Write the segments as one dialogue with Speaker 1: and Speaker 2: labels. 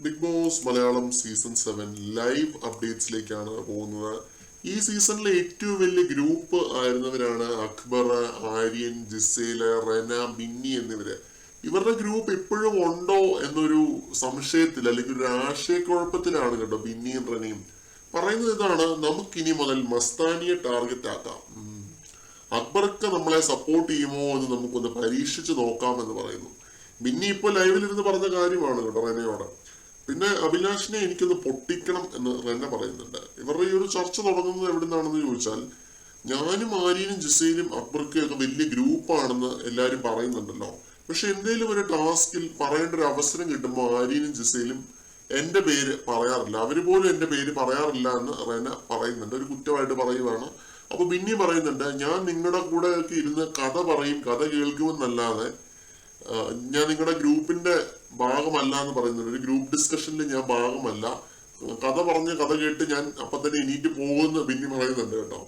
Speaker 1: Big Boss Malayalam season 7 live അപ്ഡേറ്റ്സിലേക്കാണ് പോകുന്നത്. ഈ സീസണിലെ ഏറ്റവും വലിയ ഗ്രൂപ്പ് ആയിരുന്നവരാണ് അക്ബർ, ആര്യൻ, ജിസേൽ, റെന, ബിന്നി എന്നിവര്. ഇവരുടെ ഗ്രൂപ്പ് ഇപ്പോഴും ഉണ്ടോ എന്നൊരു സംശയത്തിൽ അല്ലെങ്കിൽ ഒരു ആശയക്കുഴപ്പത്തിലാണ് കേട്ടോ ബിന്നിയും റെനയും. പറയുന്നത് ഇതാണ്: നമുക്കിനി മുതൽ മസ്താനിയെ ടാർഗറ്റ് ആക്കാം, അക്ബർക്ക് നമ്മളെ സപ്പോർട്ട് ചെയ്യുമോ എന്ന് നമുക്കൊന്ന് പരീക്ഷിച്ച് നോക്കാമെന്ന് പറയുന്നു. ബിന്നി ഇപ്പോൾ ലൈവിലിരുന്ന് പറഞ്ഞ കാര്യമാണ് കേട്ടോ റെനയോട്. പിന്നെ അഭിലാഷിനെ എനിക്കൊന്ന് പൊട്ടിക്കണം എന്ന് റെന പറയുന്നുണ്ട്. ഇവരുടെ ഈ ഒരു ചർച്ച തുടങ്ങുന്നത് എവിടെ നിന്നാണെന്ന് ചോദിച്ചാൽ, ഞാനും ആര്യനും ജിസയിലും അക്ബർക്കും ഒക്കെ വലിയ ഗ്രൂപ്പാണെന്ന് എല്ലാവരും പറയുന്നുണ്ടല്ലോ. പക്ഷെ എന്തെങ്കിലും ഒരു ടാസ്കിൽ പറയേണ്ട ഒരു അവസരം കിട്ടുമ്പോൾ ആര്യനും ജിസയിലും എന്റെ പേര് പറയാറില്ല, അവര് പോലും എന്റെ പേര് പറയാറില്ല എന്ന് റെന പറയുന്നുണ്ട്. ഒരു കുറ്റമായിട്ട് പറയുവാണ്. അപ്പൊ ബിന്നി പറയുന്നുണ്ട്, ഞാൻ നിങ്ങളുടെ കൂടെ ഒക്കെ ഇരുന്ന് കഥ പറയും, കഥ കേൾക്കുമെന്നല്ലാതെ ഞാൻ നിങ്ങളുടെ ഗ്രൂപ്പിന്റെ ഭാഗമല്ല എന്ന് പറയുന്നുണ്ട്. ഒരു ഗ്രൂപ്പ് ഡിസ്കഷനിൽ ഞാൻ ഭാഗമല്ല, കഥ പറഞ്ഞ് കഥ കേട്ട് ഞാൻ അപ്പൊ തന്നെ എണീറ്റ് പോകുമെന്ന് ബിന്നി പറയുന്നുണ്ട് കേട്ടോ.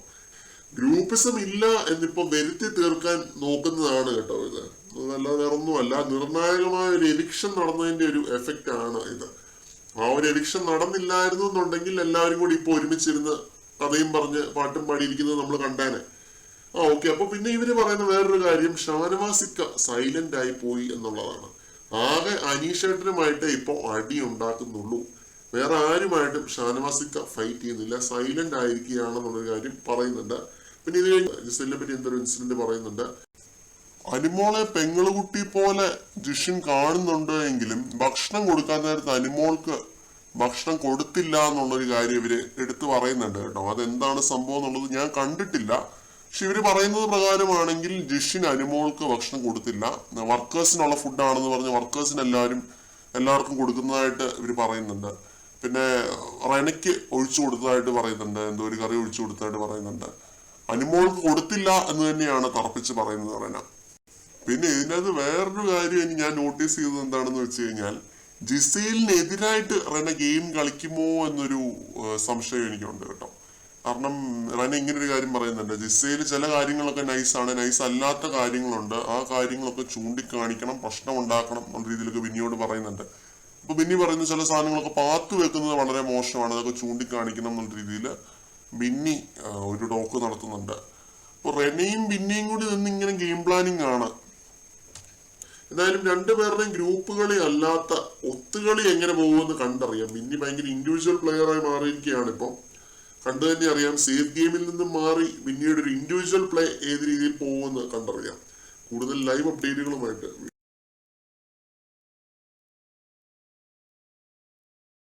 Speaker 1: ഗ്രൂപ്പിസം ഇല്ല എന്നിപ്പോ വരുത്തി തീർക്കാൻ നോക്കുന്നതാണ് കേട്ടോ ഇത്. അതല്ലാതെ വേറൊന്നുമല്ല. നിർണായകമായ ഒരു എവിക്ഷൻ നടന്നതിന്റെ ഒരു എഫക്റ്റ് ആണ് ഇത്. ആ ഒരു എവിക്ഷൻ നടന്നില്ലായിരുന്നു എന്നുണ്ടെങ്കിൽ എല്ലാവരും കൂടി ഇപ്പൊ ഒരുമിച്ചിരുന്ന് കഥയും പറഞ്ഞ് പാട്ടും പാടിയിരിക്കുന്നത് നമ്മൾ കണ്ടേനെ. ഓക്കെ. അപ്പൊ പിന്നെ ഇവര് പറയുന്ന വേറൊരു കാര്യം, ഷാനവാസിക്ക സൈലന്റ് ആയി പോയി എന്നുള്ളതാണ്. ആകെ അനീഷേട്ടനുമായിട്ട് ഇപ്പൊ അടി ഉണ്ടാക്കുന്നുള്ളൂ, വേറെ ആരുമായിട്ടും ഷാനവാസിക്ക ഫൈറ്റ് ചെയ്യുന്നില്ല, സൈലന്റ് ആയിരിക്കുകയാണെന്നുള്ളൊരു കാര്യം പറയുന്നുണ്ട്. പിന്നെ ഇത് കഴിഞ്ഞ് ജിസലിനെ പറ്റി എന്തൊരു ഇൻസിഡന്റ് പറയുന്നുണ്ട്. അനുമോളെ പെങ്ങളുകുട്ടി പോലെ ജിഷിൻ കാണുന്നുണ്ട് എങ്കിലും ഭക്ഷണം കൊടുക്കാൻ നേരത്ത് അനുമോൾക്ക് ഭക്ഷണം കൊടുത്തില്ല എന്നുള്ളൊരു കാര്യം ഇവര് എടുത്തു പറയുന്നുണ്ട് കേട്ടോ. അതെന്താണ് സംഭവം എന്നുള്ളത് ഞാൻ കണ്ടിട്ടില്ല. പക്ഷെ ഇവര് പറയുന്നത് പ്രകാരമാണെങ്കിൽ ജിഷിൻ അനുമോൾക്ക് ഭക്ഷണം കൊടുത്തില്ല, വർക്കേഴ്സിനുള്ള ഫുഡാണെന്ന് പറഞ്ഞ് വർക്കേഴ്സിന് എല്ലാവർക്കും കൊടുക്കുന്നതായിട്ട് ഇവര് പറയുന്നുണ്ട്. പിന്നെ റെനയ്ക്ക് ഒഴിച്ചു കൊടുത്തതായിട്ട് പറയുന്നുണ്ട്, എന്തോ ഒരു കറി ഒഴിച്ചു കൊടുത്തതായിട്ട് പറയുന്നുണ്ട്. അനുമോൾക്ക് കൊടുത്തില്ല എന്ന് തന്നെയാണ് തറപ്പിച്ച് പറയുന്നത് റെന. പിന്നെ ഇതിനകത്ത് വേറൊരു കാര്യം ഞാൻ നോട്ടീസ് ചെയ്തത് എന്താണെന്ന് വെച്ച് കഴിഞ്ഞാൽ, ജിസേലിനെതിരായിട്ട് റെന ഗെയിം കളിക്കുമോ എന്നൊരു സംശയം എനിക്കുണ്ട് കേട്ടോ. കാരണം റെന ഇങ്ങനെ ഒരു കാര്യം പറയുന്നുണ്ട്, ജിസയിൽ ചില കാര്യങ്ങളൊക്കെ നൈസാണ്, നൈസ് അല്ലാത്ത കാര്യങ്ങളുണ്ട്, ആ കാര്യങ്ങളൊക്കെ ചൂണ്ടിക്കാണിക്കണം, പ്രശ്നം ഉണ്ടാക്കണം എന്ന രീതിയിലൊക്കെ ബിന്നിയോട് പറയുന്നുണ്ട്. അപ്പൊ ബിന്നി പറയുന്ന ചില സാധനങ്ങളൊക്കെ പാത്തു വെക്കുന്നത് വളരെ മോശമാണ്, അതൊക്കെ ചൂണ്ടിക്കാണിക്കണം എന്നുള്ള രീതിയിൽ ബിന്നി ഒരു ടോക്ക് നടത്തുന്നുണ്ട്. അപ്പൊ റെനയും ബിന്നിയും കൂടി നിന്ന് ഇങ്ങനെ ഗെയിം പ്ലാനിങ് ആണ്. എന്തായാലും രണ്ടുപേരുടെയും ഗ്രൂപ്പുകളി അല്ലാത്ത ഒത്തുകളി എങ്ങനെ പോകുമെന്ന് കണ്ടറിയാം. ബിന്നി ഭയങ്കര ഇൻഡിവിജ്വൽ പ്ലെയറായി മാറിയിരിക്കുകയാണ് ഇപ്പൊ. കണ്ടു തന്നെ അറിയാം. സേഫ് ഗെയിമിൽ നിന്നും മാറി പിന്നീട് ഒരു ഇൻഡിവിജ്വൽ പ്ലേ ഏത് രീതിയിൽ പോകുമെന്ന് കണ്ടറിയാം. കൂടുതൽ ലൈവ് അപ്ഡേറ്റുകളുമായിട്ട്